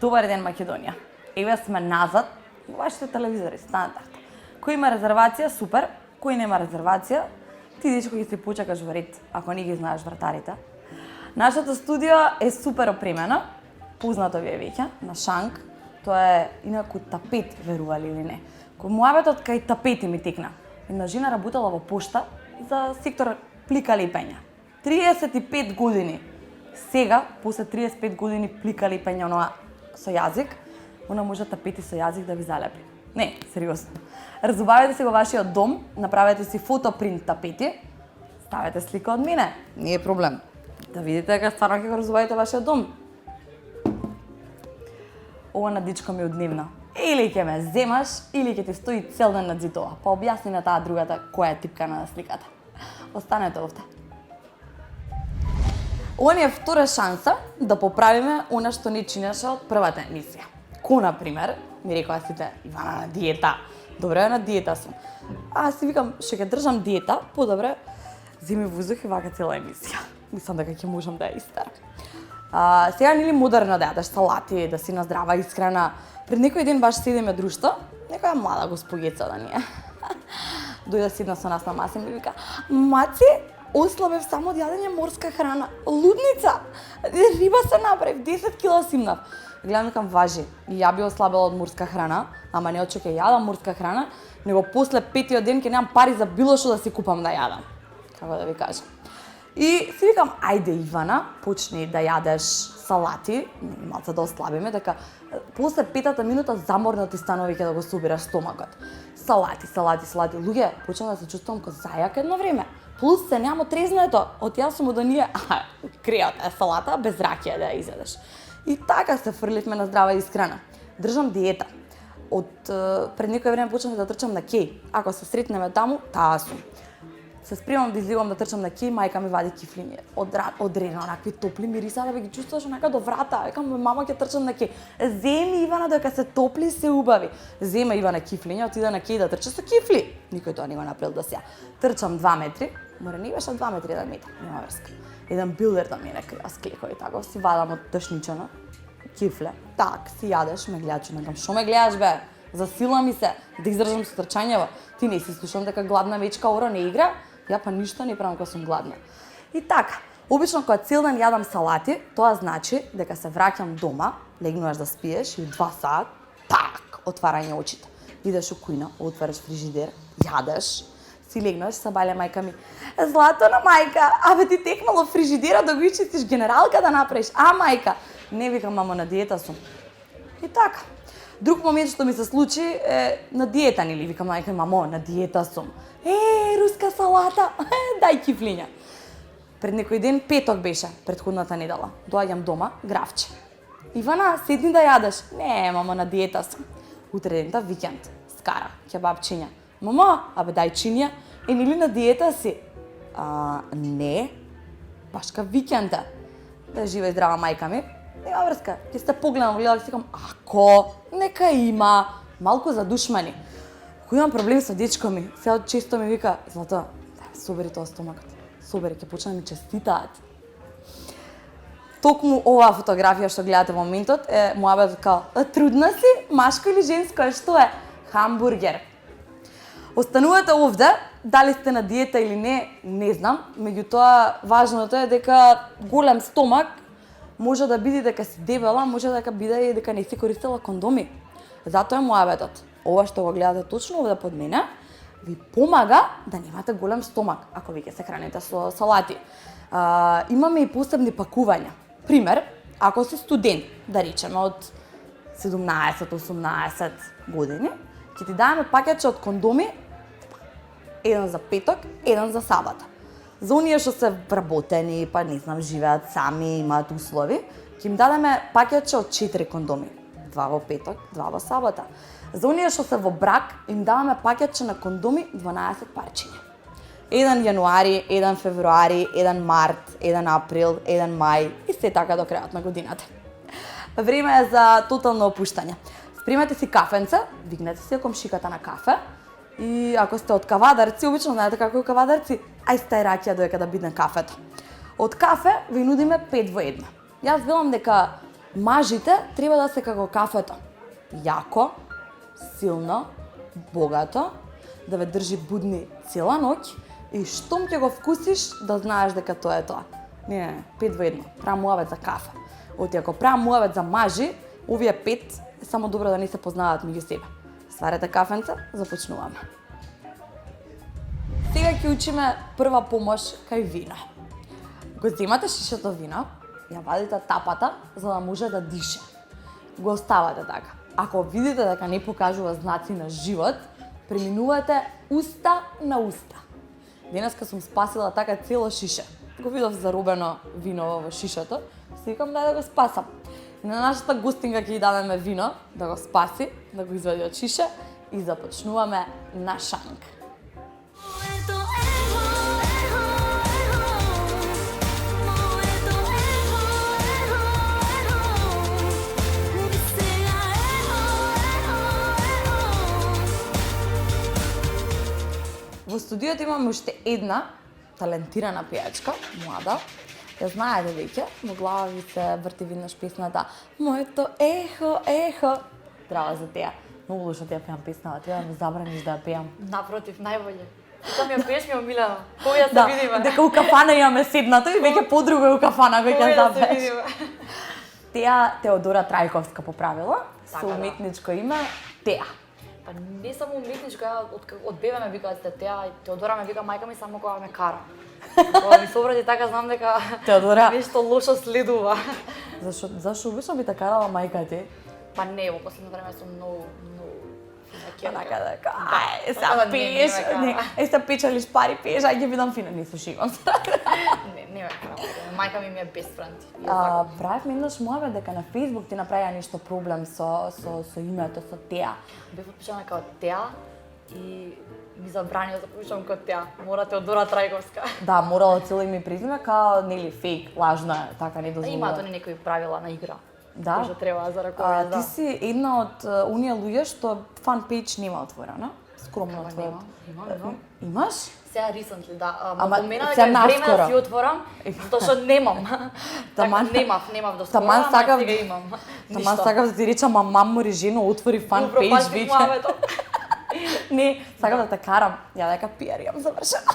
Добар ден, Македонија. Еве сме назад во вашите телевизори, стандард. Кој има резервација, супер. Кој нема резервација, ти дечко ќе се почекаш во ред, ако не ги знаеш вратарите. Нашето студио е супер опремено. Познато ви е веќе, на Шанк. Тоа е инаку тапет, верували или не. Кој муабетот кај тапети ми текна. Една жена работела во пошта за сектор плика лепење. 35 години. Сега, после 35 години плика лепење, оноа со јазик, она може тапети со јазик да ви залепи. Не, сериозно. Разубавете се во вашиот дом, направете си фотопринт тапети, ставете слика од мене, не е проблем. Да видите дека стварно ќе го разубавите вашиот дом. Ова на дичко ми одневна. Или ќе ме земаш, или ќе ти стои цел ден над зидова. Па објасни на таа другата која е типкана на сликата. Останете овде. Ова ни е втора шанса да поправиме она што не чинеше од првата емисија. Ко, например, ми рекоа сите, Ивана на диета. Добре, на диета сум. Аз си викам, што ќе држам диета, подобре, земи воздух и вака цела емисија. Мислам дека ќе можам да ја истерам. Сега нели модерно да јадеш салати, да си на здрава исхрана. Пред некој ден баш седиме друштво, некоја млада госпогица да ни е. Дојде седна со нас на маса и ми вика, маци, ослабев само од јадење морска храна. Лудница! Риба се направив, 10 кила симнав. Гледам, викам, важи. И ја би ослабела од морска храна, ама не од што ќе јадам морска храна, него после петиот ден ќе немам пари за било што да си купам да јадам. Како да ви кажам. И си викам, ајде Ивана, почни да јадеш салати, малце да ослабиме, дека после петата минута заморно ти станува ќе да го собираш стомакот. Салати. Луѓе, почнав да се чувствувам како зајак едно време. Плюс се нема трезнето, од јас сум од оние, креот е салата, без ракија да ја изедеш. И така се фрливме на здрава исхрана. Држам диета. Од пред некој време почнав да трчам на кеј. Ако се сретнеме таму, таа сум. Се спремам да излегувам да трчам на кеј, мајка ми вади кифлиња. Одрено, онакви топли мириса, да ви ги чувствуваш онака до врата. Викам, мама ќе трчам на кеј. Земи Ивана дека се топли се убави. Зема Ивана кифлиња, отида на кеј да трча со кифли. Никој тоа не го направил до сега. Трчам 2 метри, мора не беше 2 метри, 1 метар, нема врска. Еден билдер да мене склеко и така, си вадам од дашничана, кифле. Так, си јадеш, ме гледаш, некам, шо ме гледаш бе? Засила ми се да издржам со трчањево. Ти не си слушам дека гладна мечка оро не игра, ја па ништо не правам кога сум гладна. И така, обично кога цел ден јадам салати, тоа значи дека се враќам дома, легнуваш да спиеш и 2 сат, так, отварање очите. Идеш у кујна, отвараш фрижидер, јадеш, си легнаш, сабалја мајка ми. Злато на мајка, абе ти текнало фрижидера да го ичистиш генералка да направиш. А мајка, не викам, мамо, на диета сум. И така. Друг момент што ми се случи е на диета, нели викам мајка, мамо, на диета сум. Руска салата, дај кифлиња. Пред некој ден, петок беше, претходната недела. Доаѓам дома, гравче. Ивана, седни да јадеш. Не, мамо, на диета сум. Утре дента, викенд, скара, кебапчиња. Мамо, абе дај чинија, нели на диета си? Не, баш ка викенда. Да жива и здрава мајка ми. Нема врска, ќе сте погледам, гледам, си кам, ако, нека има, малку задушмани. Ако имам проблем со дечко ми, сега често ми вика, Злато, собери тоа стомакот, собери, ќе почне ми честитаат. Токму оваа фотографија што гледате во моментот е муабет као, трудна си, машко или женско, што е? Хамбургер. Останувате овде, дали сте на диета или не знам, меѓутоа важното е дека голем стомак може да биде дека си дебела, може дека биде и дека не си користела кондоми. Затоа е муабетот. Ова што го гледате точно овде под мене, ви помага да немате голем стомак, ако ви ќе се храните со салати. Имаме и посебни пакувања. Пример, ако си студент, да речеме од 17-18 години, ќе ти даваме пакетче од кондоми, еден за петок, еден за сабота. За оние што се вработени, па не знам, живеат сами, имаат услови, ќе им дадеме пакетче од 4 кондоми. 2 во петок, 2 во сабота. За оние што се во брак, им даваме пакетче на кондоми 12 парчиња. Еден јануари, еден февруари, еден март, еден април, еден мај и се така до крајот на годината. Време е за тотално опуштање. Спремете си кафенце, вигнете си комшиката на кафе и ако сте од кавадарци, обично знаете како е кавадарци, ај стај ракија доека да бидне кафето. Од кафе ви нудиме 5 во 1. Јас велам дека мажите треба да се како кафето. Јако, силно, богато, да ве држи будни цела ноќ и штом ќе го вкусиш да знаеш дека тоа е тоа. Не, 5 во 1. Правам муавет за кафе. Оти ако правам муавет за мажи, овие 5 е само добро да не се познаваат меѓу себе. Сварете кафенце, започнуваме. Сега ќе учиме прва помош кај вино. Го земате шишето вино, ја вадите тапата за да може да дише. Го оставате така. Ако видите дека не покажува знаци на живот, преминувате уста на уста. Денеска сум спасила така цело шише. Го видов заробено вино во шишето, си викам да го спасам. И на нашата гостинка ќе ја дадеме вино да го спаси, да го извади од шише и започнуваме на шанк. Во студиото имаме уште една талентирана пејачка, млада. Ја знаете веќе, во глава ви се врти виднаш песната Моето ехо, ехо. Браво за теја. Многу лошо ти ја пеам песната, треба да ми забраниш да ја пеам. Напротив, најболje. Кога ми ја пееш ми омилена. Кога ја се видиме? Дека у кафана имаме седнато и веќе подруго е у кафана кој ќе Кога ја се запееш. видиме? Теја Теодора Трајковска поправила, со Така да. уметничко име Теја. Па не само уметничко, ја од бебе ме викаат Теја и Теодора ме вика мајка ми само кога ме кара. Кога ми се обради така знам дека Теодора. нешто лошо следува. Зашо обично би те карала мајка ти? Па не, во последно време сум многу фина Онака ќерка. дека, ај, Така да сега пееш, не ме не, кара. е сега печалиш пари, пееш, ај ќе бидам фина, не слушивам се. Не ме кара. Мајка ми е best friend. Правевме еднаш муавет дека на Facebook ти направија нешто проблем со името, со Теја. Бев подпишана како Теја и ми забрани да запишам како Теја. Мора Теодора Трајковска. Да, морала цело име и презиме, као, нели, фейк, лажно е, така не дозволува. Имаат они некои правила на игра. Да. Кои што треба за ракови, да. Ти си една од оние луѓе што фан пејдж нема отворена, скромно Како твојот. Имам. Имаш? Сега recently, да. Ама Помена сега дека е време наскоро. да си отворам, затоа што немам. Таман- Така, немав до скоро, таман ама сакав- сега имам. Таман сакав да ти речам, мам мори жено, отвори фан пејдж веќе. Не, сакам да те карам, ја дека пиар имам завршено.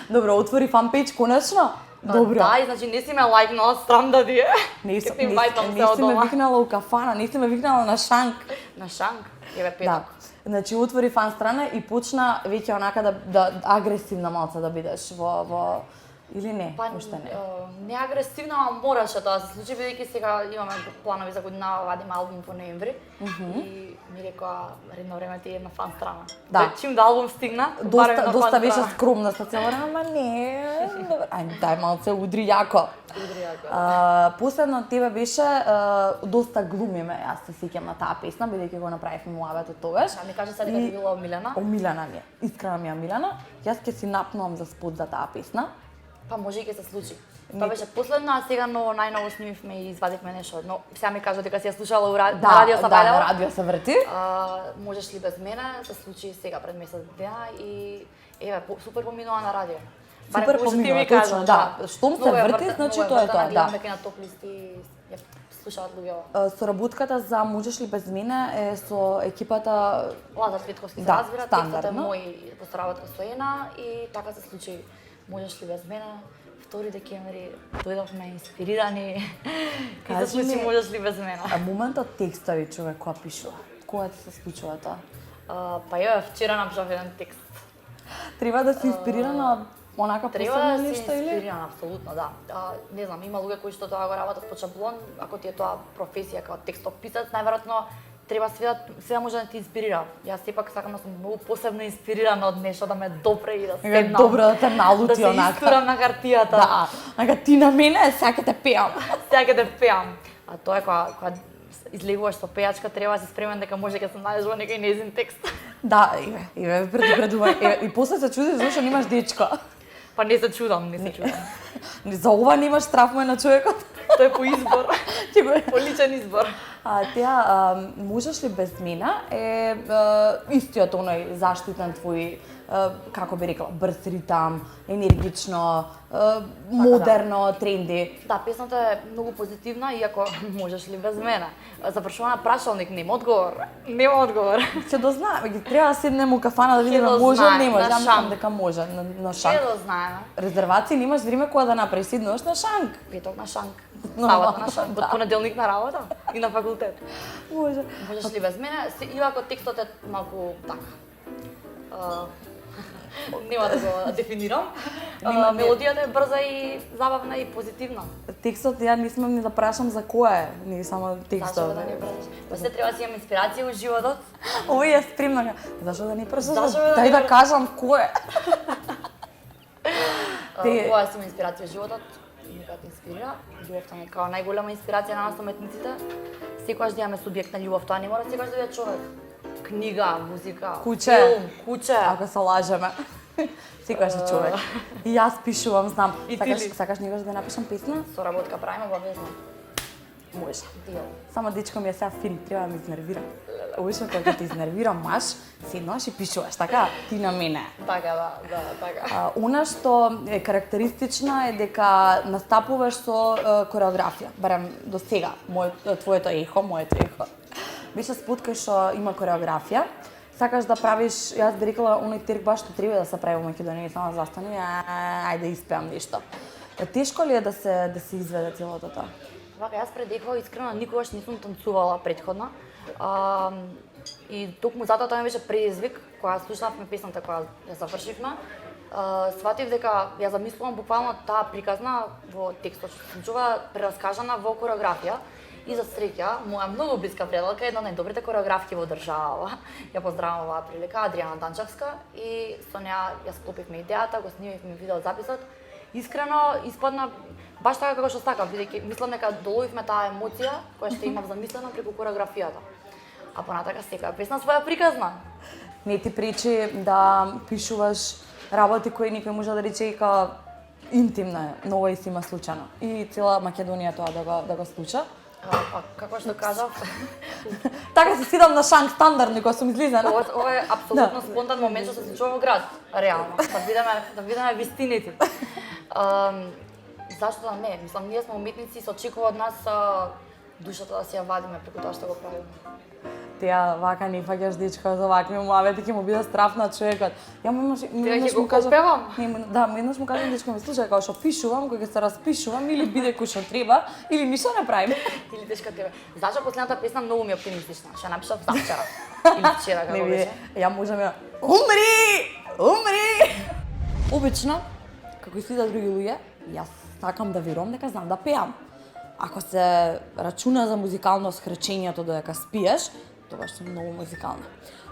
Добро, отвори фан пејдж конечно. Добро. Да, и значи не си ме лајкнала, страм да ти е. Не Ке си ти инвајтам се ме од дома. викнала у кафана, не си ме викнала на шанк. На шанк, еве Да. петок. Значи отвори фан страна и почна веќе онака да агресивна малце да бидеш во или не, Па, уште не. не агресивна, ама мораше тоа да се случи, бидејќи сега имаме планови за година, вадиме албум во ноември. И ми рекоа, редно време ти е една фан страна. Да. Чим да албум стигна, барем на Доста фан беше страна. скромна ста цело време, ама не. Добро, ај дај малце удри јако. Удри јако. Последно од тебе беше доста глумиме, јас се сеќам на таа песна, бидејќи го направивме муавет тогаш. Да, ми кажа сега дека И- ти била омилена. Омилена ми е, искрено ми е омилена. Јас ќе си напнувам за спот за таа песна. Па може и ќе се случи. Тоа беше последно, а сега најново снимивме и извадивме нешто. Но сега ми кажа дека си ја слушала на радио Да, Сабајлева. на радио се врти. Можеш ли без мене, се случи сега пред месец дена и еве супер поминува на радио. Барем Супер може ти поминува, ми точно, кажа, да. Штом се Многу ја врти, вртат, значи многу ја тоа е вртат, тоа, гледам да. дека на топ листи ја слушаат луѓе. Соработката за Можеш ли без мене е со екипата. Лазар Цветковски се Да, разбира, текстот е стандардно. мој по соработка со Ена и така се случи. Можеш ли без мене? 2 декември дојдовме инспирирани. И се Кажи случи ми- можеш ли без мене? А моментот текстови човек која пишува. Кога ти се случува тоа? Па еве вчера напишав еден текст. Треба да си инспирирана Онака Треба посебно да си нешто или? инспириран, апсолутно, да. Не знам, има луѓе кои што тоа го работат по шаблон, ако ти е тоа професија како текстописац, најверојатно треба све да може да ти инспирира. Јас сепак сакам да сум многу посебно инспирирана од нешто да ме допре и да седнам. Добро да те налути да се онака. истурам на хартијата. Да, ака ти на мене, сега те пеам. Сега ќе те пеам. А тоа е кога излегуваш со пејачка, треба да си спремен дека може ќе се најдеш во некој нејзин текст. Да, предупредувај. И после се чудиш зашто немаш дечко. Па не се чудам. За ова немаш страф на човекот. Тоа е по избор. Ти го По личен избор. Можеш ли без мене е истиот оној заштитен твој, како би рекла, брз ритам, енергично, модерно, тренди. Да, песната е многу позитивна, иако можеш ли без мене. Завршува на прашалник, нема одговор. Нема одговор. Ќе дознаеме, ги треба да седнеме у кафана да видиме може или не може. Ја мислам дека може на шанк. Ќе дознаеме. Резервации немаш време кога да направиш, седнуваш на шанк. Петок на шанк. Сабота на шанк. Од понеделник на работа и на факултет. Може. Можеш ли без мене, иако текстот е малку така. Нема да го дефинирам. Мелодијата е брза и забавна и позитивна. Текстот ја не смем ни да прашам за кој е, не само текстот. Зашто да не прашаш? Па се треба да си имам инспирација во животот. Овој е спремна. Зашто да не прашаш? Зашто да Дај не да кажам кој е. Која си има инспирација во животот? Никад инспирира. Љубовта е као најголема инспирација на нас уметниците. Секогаш да имаме субјект на љубов, тоа не мора секогаш да биде човек. Книга, музика, Куче. филм, куче. Ако се лажеме. Секогаш е човек. И јас пишувам, знам. И ти ли? Сакаш некогаш да напишам песна? Соработка правиме обавезно. Може. Дел. Само дечко ми е сега фин, треба да ме изнервира. Обично кога те изнервира маш, седнаш и пишуваш, така? Ти на мене. Така, да, така. Она што е карактеристична е дека настапуваш со кореографија, барем до сега, твоето ехо. Беше спот кај што има кореографија. Сакаш да правиш, јас би рекла, оној терк баш што треба да се прави во Македонија, само застани, ајде да испеам нешто. Тешко ли е да се изведе целото тоа? Вака, јас пред ехо искрено никогаш не сум танцувала претходно. И токму затоа тоа ми беше предизвик, кога слушнавме песната која ја завршивме. Сватив дека ја замислувам буквално таа приказна во текстот што се случува прераскажана во кореографија. И за среќа, моја многу блиска пријателка, една од најдобрите кореографки во државава, ја поздравам оваа прилика, Адријана Данчевска, и со неа ја склопивме идејата, го снимивме видеозаписот. Искрено испадна баш така како што сакав, бидејќи мислам дека доловивме таа емоција која што имав замислена преку кореографијата. А понатака секоја песна своја приказна. Не ти пречи да пишуваш работи кои никој може да рече дека интимна е, но ова и си има случајно. И цела Македонија тоа да го случа. Па, како што кажав, Така се седам на шанк стандардно кога сум излизана. ова е апсолутно спонтан момент што се случува во град, реално. Да видиме вистините. Зашто да не? Мислам, ние сме уметници и се очекува од нас душата да си ја вадиме преку тоа што го правиме. Теа вака не фаќаш дечка за вакви муавети, ќе му биде страф на човекот. Ја му ќе го опевам? Да, еднаш му кажам дечко ми слушај, како што пишувам, кога ќе се распишувам или биде кој што треба, или ништо не правим. Или тешка тебе. Зашто последната песна многу ми е оптимистична, што напишав завчера. Или вчера како беше. Ја можам ја умри! Обично, како и сите други луѓе, јас сакам да верувам дека знам да пеам. Ако се рачуна за музикалност хрчењето додека спиеш, тогаш сум многу музикална.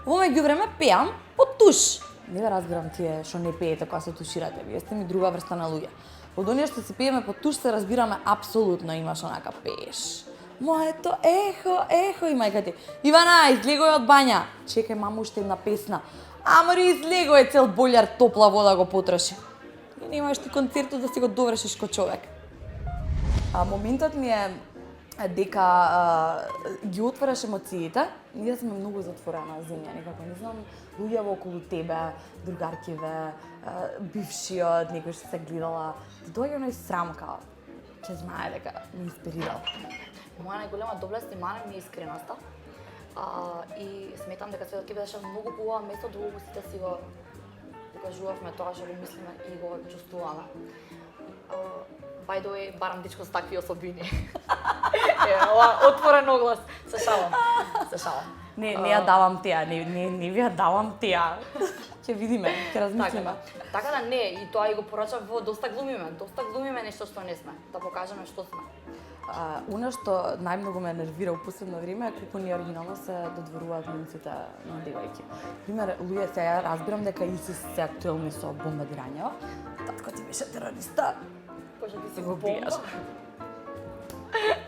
Во меѓувреме пеам по туш. Не ве разбирам тие што не пеете кога се туширате, вие сте ми друга врста на луѓе. Од оние што се пееме по туш се разбираме апсолутно, имаш онака пееш. Моето ехо и мајка ти. Ивана, излегој од бања. Чекај, мама, уште една песна. Амари, излегој, цел болјар топла вода го потроши. И немаш ти концертот да си го довршиш ко човек. Моментот ми е дека ги отвараш емоциите. Ние сме многу затворена земја, некако не знам, луѓе околу тебе, другаркиве, бившиот, некој што се гледала, доаѓа оној срам као, ќе знае дека ме инспирирал. Моја најголема доблест и мана ми е искреноста. И сметам дека светот ќе беше многу поубаво место доколку сите си го покажувавме тоа што го мислиме и го чувствуваме. By the way, барам дечко с такви особини. ова отворен оглас. Се шалам. Се шалам. Не ја давам теа, не ви ја давам теа. Ќе видиме, ќе размислиме. Така да не, и тоа и го порачав во доста глумиме нешто што не сме, да покажеме што сме. Она што најмногу ме нервира у последно време е колку ние оригинално се додворуваат момците на девојки. Пример, луѓе сега разбирам дека и се актуелни со бомбардирања. Татко ти беше терориста. Боже, ти си Го бомба. биеш.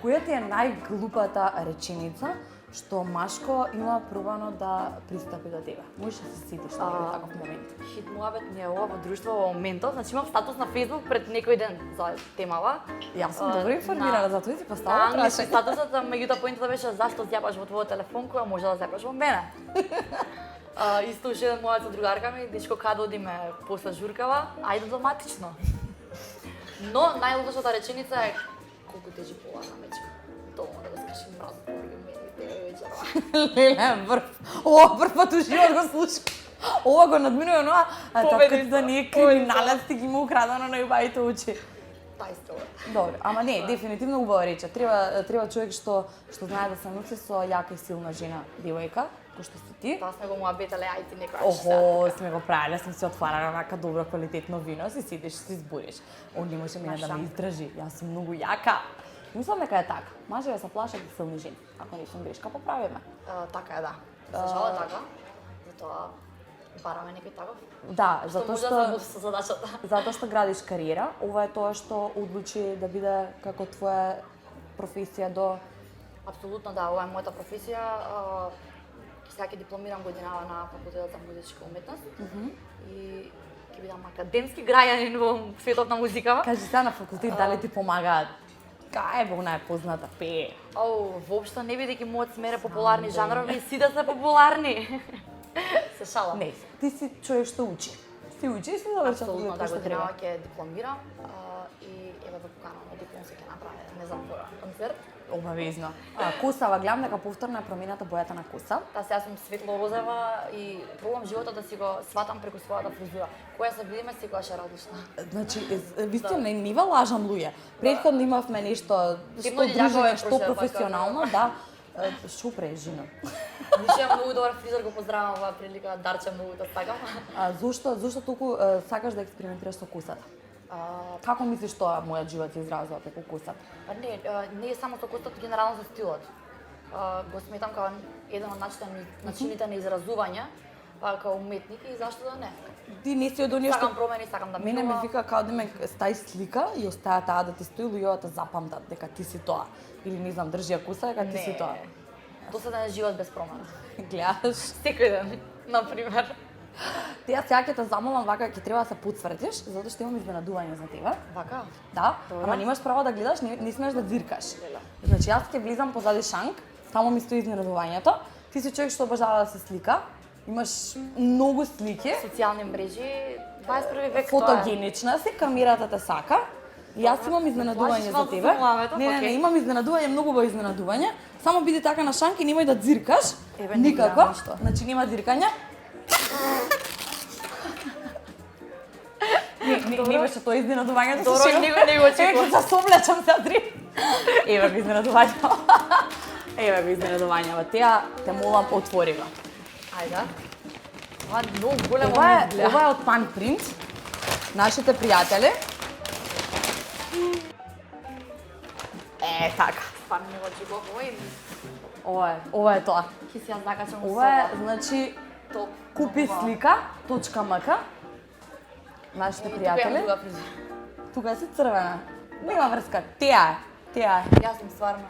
Која ти е најглупата реченица што машко има пробано да пристапи до тебе? Можеш да се сетиш на некој таков момент? Хит муабет ми е ова во друштво во моментов. Значи имам статус на Facebook пред некој ден за темава. Јас сум добро информирана, затоа ти На поставам англиски прашање. статусот, меѓутоа поентата беше зашто зјапаш во твојот телефон кога може да зјапаш во мене. Исто уште еден мојата другарка ми, дечко каде одиме после журкава, ајде доматично. Но најлошата реченица е колку тежи полага мечка. Тоа да го скажи мразот повеќе мене и тебе вечерва. Леле, ова прв пат у живот го слушам. Ова го надминува оноа, така да не е криминалец, ти ги има украдено на јубавите очи. Тај стил. Добро, ама не, дефинитивно убава рече. Треба човек што знае да се носи со јака и силна жена девојка, кој што си ти. Тоа сме го муабетале, ај ти некоја Охо, сме го правиле, сме се отварали онака добро квалитетно вино, си сидиш, си избориш. Он не може мене да ме издржи, јас сум многу јака. Мислам дека е така. Мажеве се плашат и силни жени. Ако не сум грешка, поправиме. Така е, да. За жал е така. Затоа бараме некој таков. Да, Што може да се со задачата. Затоа што градиш кариера, ова е тоа што одлучи да биде како твоја професија до... Апсолутно да, ова е мојата професија. Сега ќе дипломирам годинава на факултетот за музичка уметност. И ќе бидам академски граѓанин во светот на музика. Кажи сега на факултет дали ти помагаат? Кај е она е позната пее? Воопшто не бидејќи мојот смер е популарни жанрови, сите се популарни. Се шалам. Не, ти си човек што учи. Ти учи и си завршав Апсолутно, да, што годинава треба. ќе дипломирам и еве ве поканувам на дипломска ќе направи, не знам која, концерт. Обавезно. Косава, гледам дека повторно е промената бојата на коса. Та сега сум светло розева и пробувам животот да си го сватам преку својата фризура. Која се видиме секогаш е различна. Значи, вистина, не ви лажам луѓе. Претходно имавме нешто Дивно што ѓаѓове дружење, што прошел, професионално, да. Шо пре, жена? Више е многу добар фризер, го поздравам оваа прилика, Дарче, многу те сакам. Зошто толку сакаш да експериментираш со косата? Како мислиш тоа мојот живот се изразува преку косата? Не е само со костот, генерално со стилот. Го сметам како еден од начините на изразување, како уметник и зашто да не. Ти не си од оние што... Сакам промени, сакам да Мене минува. ми вика као да ме стаи слика и остава таа да ти стои, луѓето те запамтат дека ти си тоа. Или не знам, држи ја коса дека ти си тоа. Доседен живот без промена. Гледаш? Секој ден, например. Тија сега ќе те замолам вака, ќе треба да се потврдиш, затоа што имам изненадување за тебе. Вака? Да, Добро. ама немаш право да гледаш, не смееш да дзиркаш. Значи јас ќе влизам позади шанк, таму ми стои изненадувањето. Ти си човек што обожава да се слика, имаш многу слики, Социјални мрежи, 21 век фотогенична си, камерата те сака. И јас имам изненадување за тебе. Не, имам изненадување, многу убаво изненадување. Само биди така на шанк и немој да дзиркаш. Еве, не Никако. гледам ништо. Значи нема дзиркање. Не беше тоа изненадувањето. Добро, не го очекував. Еве, се соблечам за три. Еве го изненадување. Еве го изненадување. Теа те молам, отвори го. Ајде. Ова е многу големо Ова е од Pan Print. Нашите пријатели. Така. Стварно не го очекував. Ова е тоа. Ќе си ја закачам во Ова е, соба. значи, Топ. купи слика.мк. Нашите Тука имам пријатели. друга фризура. Тука си црвена. Нема врска. Теа е. Јас сум стварно.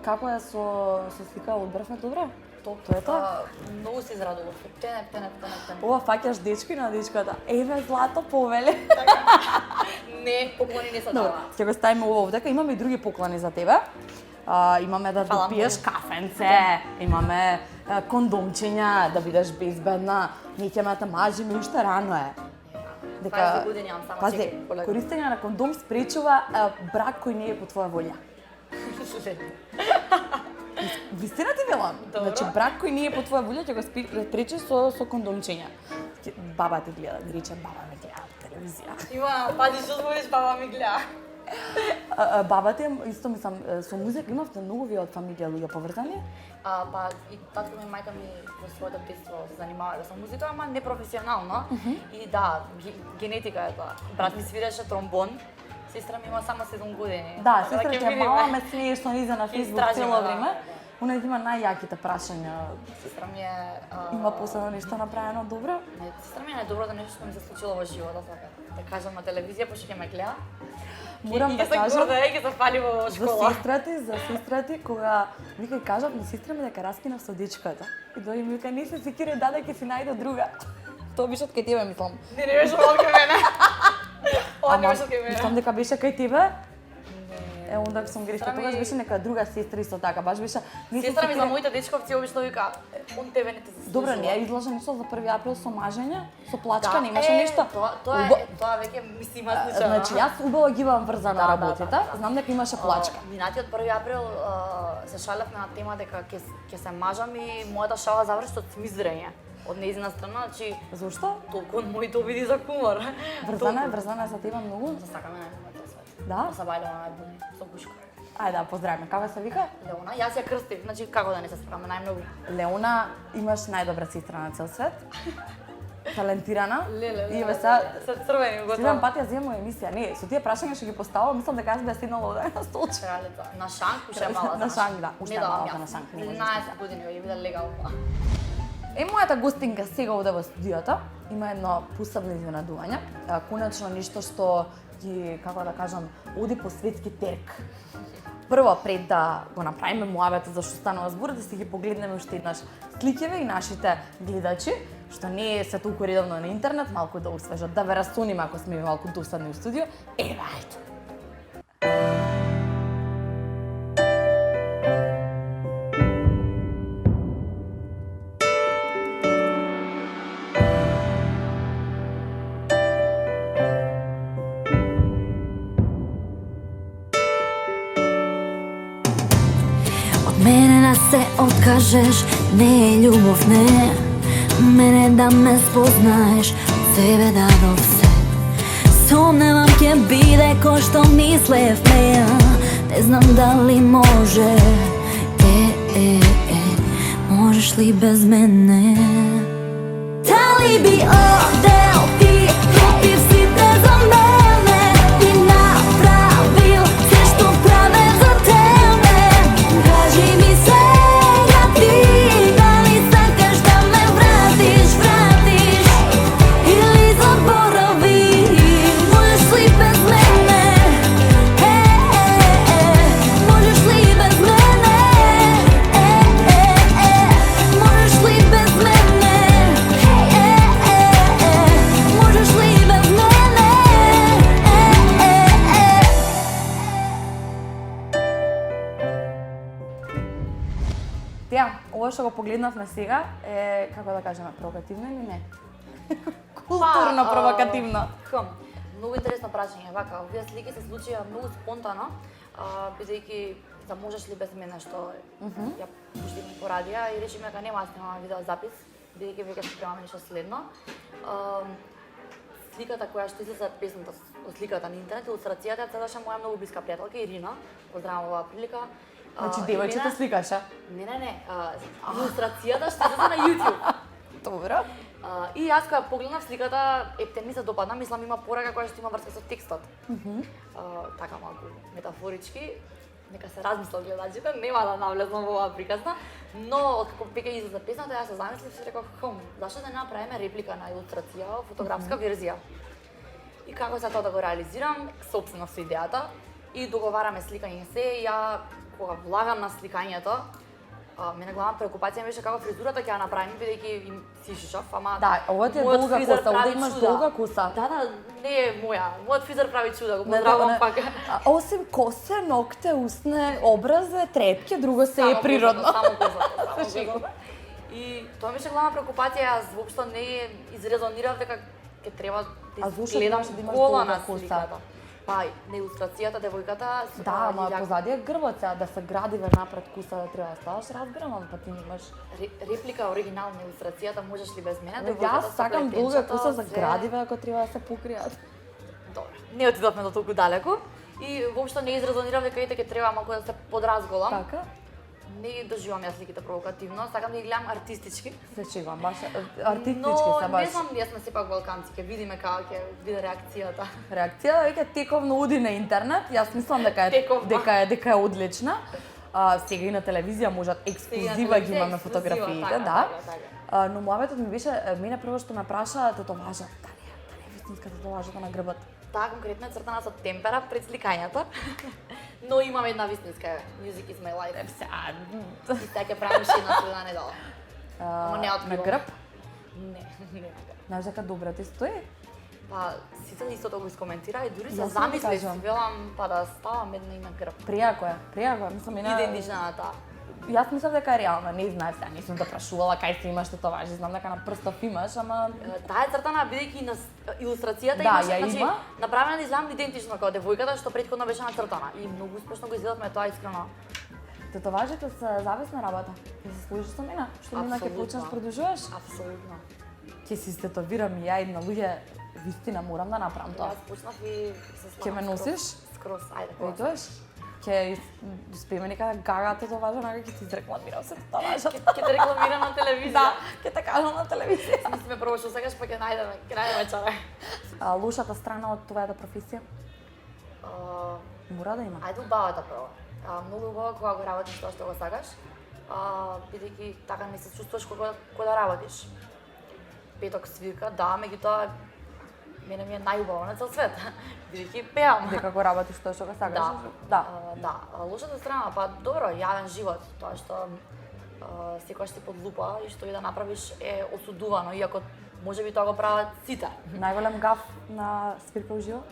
Како е со слика од брвме добро? Топ. Тоа е тоа. Многу се израдував. Тенеп. Ова фаќаш дечко и на дечката. Еве злато повеле. Не, поклони не се Добро, дава. ќе го ставиме ова овдека. Имаме и други поклони за тебе. Имаме да Фала допиеш многу. кафенце, имаме кондомчиња, да бидеш безбедна. Ние ќе ме те мажиме, уште рано е. 20 години имам, само Пази, чекај, полека. користење на кондом спречува брак кој не е по твоја волја. Вистина ти велам. Добро. Значи брак кој не е по твоја волја ќе го спречи со кондомчиња. Баба ти гледа, да рече баба ме гледа по телевизија. Има, пази што збориш, баба ми гледа. Бабата им, исто мислам, со музика имавте многу вие од фамилија луѓе поврзани? Па и татко ми и мајка ми во своето детство се занимавале со музика, ама непрофесионално. И да, генетика е тоа. Брат ми свиреше тромбон, сестра ми има само 7 години. Да, сестра ти е мала, ме смееш што низе на Facebook цело да. време. Она има најјаките прашања. Сестра ми е... Има посебно нешто направено добро? Не, сестра ми е најдоброто нешто што ми се случило во животот, така. Да кажам на телевизија, пошто ќе ме гледа. Морам да кажам. И ќе се горда, ќе се фали во школа. За сестра ти, кога вика и кажат на сестра ми дека раскинав со дечката. И дојде ми вика, не се секире, даде ќе си најде друга. Тоа беше од кај тебе, мислам. Не беше од кај мене. Ова не Ама, беше од кај мене. мислам дека беше кај тебе. Не. Е, онда сум грешка, Сестра ми- тогаш беше нека друга сестра исто така, баш беше... не се Сестра ми за секире. моите дечковци обично вика, он тебе не те заслужува. Добро, не е изложен нешто за 1 април со мажење, со плачка, Да, немаше нешто. Тоа веќе мисли има случај. Значи, јас убаво ги имам врзана Да, да, работите, да. знам дека имаше плачка. Минатиот 1 април се шалевме на тема дека ќе се мажам и мојата шала заврши со цмиздрење. Од нејзина страна, значи Зошто? толку од моите обиди за кумар. Врзана е за тебе многу? За сакаме најмојата свет. Да? Да се бајле најбуни со гушка. Ајде да поздравиме. Како се вика? Леона, јас ја крстив, значи како да не се сакаме најмногу. Леона, имаш најдобра сестра на цел свет. Талентирана. Леле, И ве се се црвени готово. следен пат ја земам емисија. Не, со тие прашања што ги поставам, мислам дека јас беа седнала овде на столче. Кралица. На шанк уште е мала. На знаеш. шанк, да. Уште Не е давам малка јас. на шанк, не можеш 11 години ја биде легално. Мојата гостинка сега овде во студиото има едно посебно изненадување. Конечно нешто што ги, како да кажам, оди по светски терк. Прво, пред да го направиме муабетот за што станува збор, да си ги погледнеме уште еднаш сликиве и нашите гледачи, што не се толку редовно на интернет, малку да освежат, да ве расуниме ако сме малку досадни у студио. Еве, ајде. Мене да се откажеш не е љубов, не. Мене да ме спознаеш, од себе дадов се. Сомневам ќе биде кој што мислев неа. Не знам дали може, можеш ли без мене? Дали би одел ти против сите за мене и направил се што праве за тебе? Кажи ми сега ти, дали сакаш да ме вратиш или заборави, можеш ли без мене? Можеш ли без мене? Можеш ли без мене? Можеш ли без мене? Тија, ова што го погледнавме сега е, како да кажеме, провокативно или не? Културно провокативно. Многу интересно прашање, вака, овие слики се случија многу спонтано, бидејќи за можеш ли без мене што ја пуштивме по радија и решиме дека нема да снимаме видеозапис, бидејќи веќе се спремаме нешто следно. Сликата која што излезе песната од сликата на интернет, илустрацијата ја целаше моја многу блиска пријателка Ирина. Поздравам оваа прилика. Значи, девојчето сликаше? Не. Илустрацијата што излезе на YouTube. Добро. И јас кога погледнав сликата, епте ми се допадна, мислам има порака која што има врска со текстот. Така малку метафорички, нека се размислат гледачите, нема да навлезам во оваа приказна, но откако веќе излезе песната, јас се замислив и си реков, зашто да не направиме реплика на илустрација, фотографска верзија. И како за тоа да го реализирам, сопствено со идејата и договараме сликање се, и ја кога влагам на сликањето, мене главна преокупација беше како фризурата ќе ја направим, бидејќи им си шишав, ама Да, ова ти е мојот долга фризер коса, овде прави имаш чуда. долга коса. Да, не е моја. Мојот фризер прави чуда, го поздравувам пак. Осим косе, ногте, устне, образе, трепке, друго се е природно. Само козата. И тоа беше главна преокупација, јас воопшто не изрезонирав дека ќе треба А да зошто гледам требаше да имаш кола долга на коса? сликата. Па, на илустрацијата девојката Да, ама позади е грбоца, да се градиве напред куса да треба да ставаш, разбирам, ама па ти имаш... реплика оригинална илустрацијата, можеш ли без мене? Јас сакам долга куса за се- градиве ако треба да се покријат. Добро, не отидовме до толку далеку. и воопшто не изрезонирав дека ете ќе треба малку да се подразголам. Така? Не ги доживам јас сликите провокативно, сакам да ги гледам артистички. Се чегам, баш артистички Но се баш. не знам, јас сме сепак балканци, ќе видиме како ќе биде реакцијата. Реакција веќе тековно уди на интернет. Јас мислам дека дека е одлична. Сега и на телевизија можат ексклузива ги имаме фотографиите, да. Но муабетот ми беше, мене прво што ме праша тетоважа. Дали е вистинска тетоважата на грбот? Таа конкретно е цртана со темпера пред сликањето. Но имам една вистинска Music is my life. И сега ќе правим шина следна недела. Ама не На откривам. грб? Не, не на грб. Знаеш дека добро ти стои? Па, сите истото го искоментира и дури се Јас замислив, ти си кажам. велам па да ставам една и на грб. Пријако е, мислам и на... Идентична на таа. Јас мислам дека е реална, не знаев сега, не сум да прашувала кај се имаш тетоважи, знам дека на прстов имаш, ама Таа е цртана бидејќи на илустрацијата Да, имаше, ја има. направена да изгледам идентично како девојката што претходно беше нацртана и многу успешно го изгледавме тоа искрено. тетоважите се зависна работа. Ти се служиш со мене? Што мина ќе Апсолутно. почнеш продолжуваш? Апсолутно. Ќе си стетовирам и ја една луѓе, вистина морам да направам тоа. Јас почнав и се Ќе слагам ме скроз- носиш? Скроз, ајде. хубаво. Видиш? Ќе успееме нека гага тетоважа, нека ќе ти изрекламирам се тетоважата. Ќе те рекламира на телевизија. Да, ќе те кажам на телевизија. Мислиме прво што сакаш, па ќе најдеме чаре. Лошата страна од твојата професија? Мора да има. Ајде убавата прво. Многу убаво кога го работиш тоа што го сакаш, бидејќи така не се чувствуваш кога да работиш. Петок свирка, да, меѓутоа мене ми е најубаво на цел свет, бидејќи пеам. Дека го работиш тоа што го сакаш? Да. Да. Да, лошата страна, па добро, јавен живот, тоа што секогаш ти под лупа и што и да направиш е осудувано, иако можеби тоа го прават сите. Најголем гаф на свирка уживо?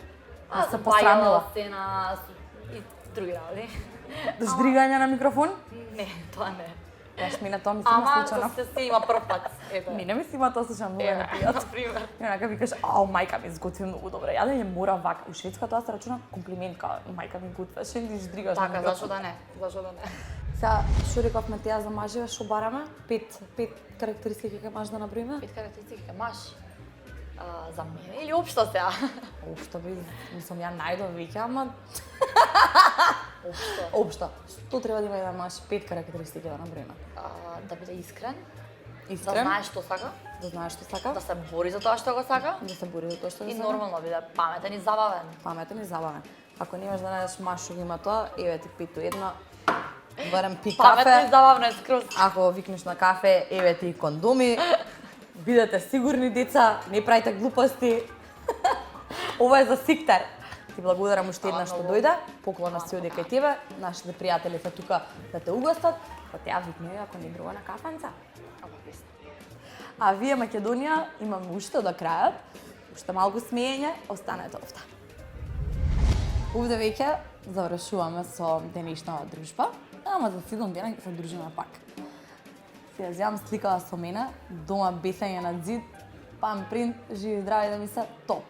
Да се Бајала посрамила. сцена и други работи. Ждригање на микрофон? Не, тоа не. Јас мина тоа ми се има Ама случајно. се има прв пат. Ето. Мене ми се има тоа случајно, многу е непријатно. Например. И онака викаш, ао, мајка ми изготви многу добро. Ја да ја мора вака. У Шведска тоа се рачуна комплимент, као мајка ми готвеше и ждригаш на Така, микрофон. зашо да не? Зашо да не? Сега, што рековме теа за мажеве, што бараме? Пет карактеристики кај маж да наброиме? 5 карактеристики кај маж. За мене или општо сега? Општо би, мислам ја најдов веќе, ама Општо. општо. Што треба да има еден маж? 5 карактеристики да наброиме. Да биде искрен, да Искрен, знае што сака, да знаеш што сака, да се бори за тоа што го сака да се бори за тоа што и да нормално биде паметен и забавен. паметен и забавен. Ако немаш да најдеш маж што го има тоа, еве ти 5-1, барем пи Паметен и кафе. забавен е скроз. Ако викнеш на кафе, еве ти кондоми. Бидете сигурни деца, не правите глупости. Ова е за Сиктар. Ти благодарам уште еднаш што многу. дојде. Поклона си оди кај тебе. Нашите пријатели се тука да те угостат. Па теа викнеме ако не друга на кафенца. Ама висно. А вие Македонија имаме уште до крајот. Уште малку смеење, останете овде. Овде веќе завршуваме со денешната дружба, ама за 7 дена ќе се дружиме пак. Си ја земам сликава со мене, дома бесење на зид, пам принт, живи здрави да ми се топ.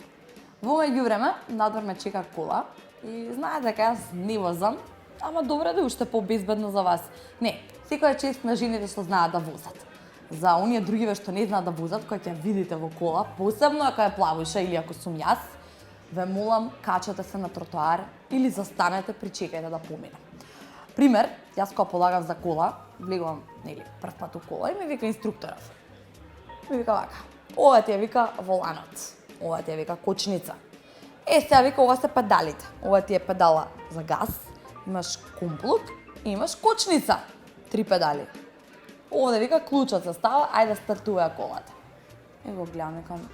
Во меѓувреме, надвор ме чека кола и знаете дека јас не возам, ама добре да е уште по-безбедно за вас. Не, секој е чест на жените што знаат да возат. За оние другиве што не знаат да возат, кои ќе видите во кола, посебно ако е плавуша или ако сум јас, ве молам, качете се на тротоар или застанете, причекајте да поминам. Пример, јас кога полагав за кола, влегувам, нели, прв пат у кола и ми вика инструкторов. Ми вика вака, ова ти ја вика воланот, ова ти ја вика кочница. Сега вика, ова се педалите. Ова ти е педала за газ, имаш комплут и имаш кочница. 3 педали. Овде вика клучот се става, ајде стартува колата. И го гледам, викам,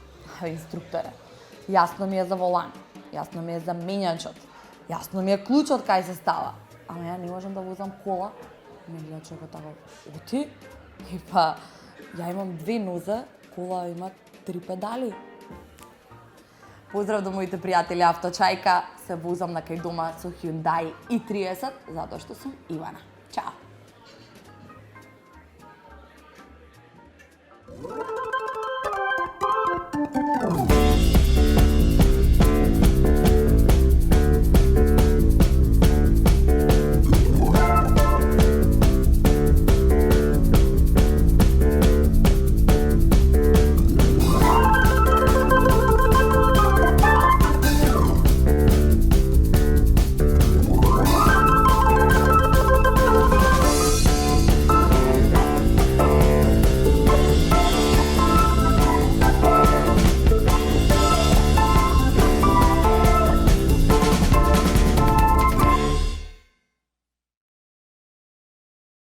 инструкторе, јасно ми е за волан, јасно ми е за менјачот, јасно ми е клучот кај се става. Ама ја не можам да возам кола. Ме гледа човекот така, оти? И па, ја имам 2 нозе, кола има 3 педали. Поздрав до моите пријатели Авточајка, се возам на кај дома со Hyundai i30, затоа што сум Ивана.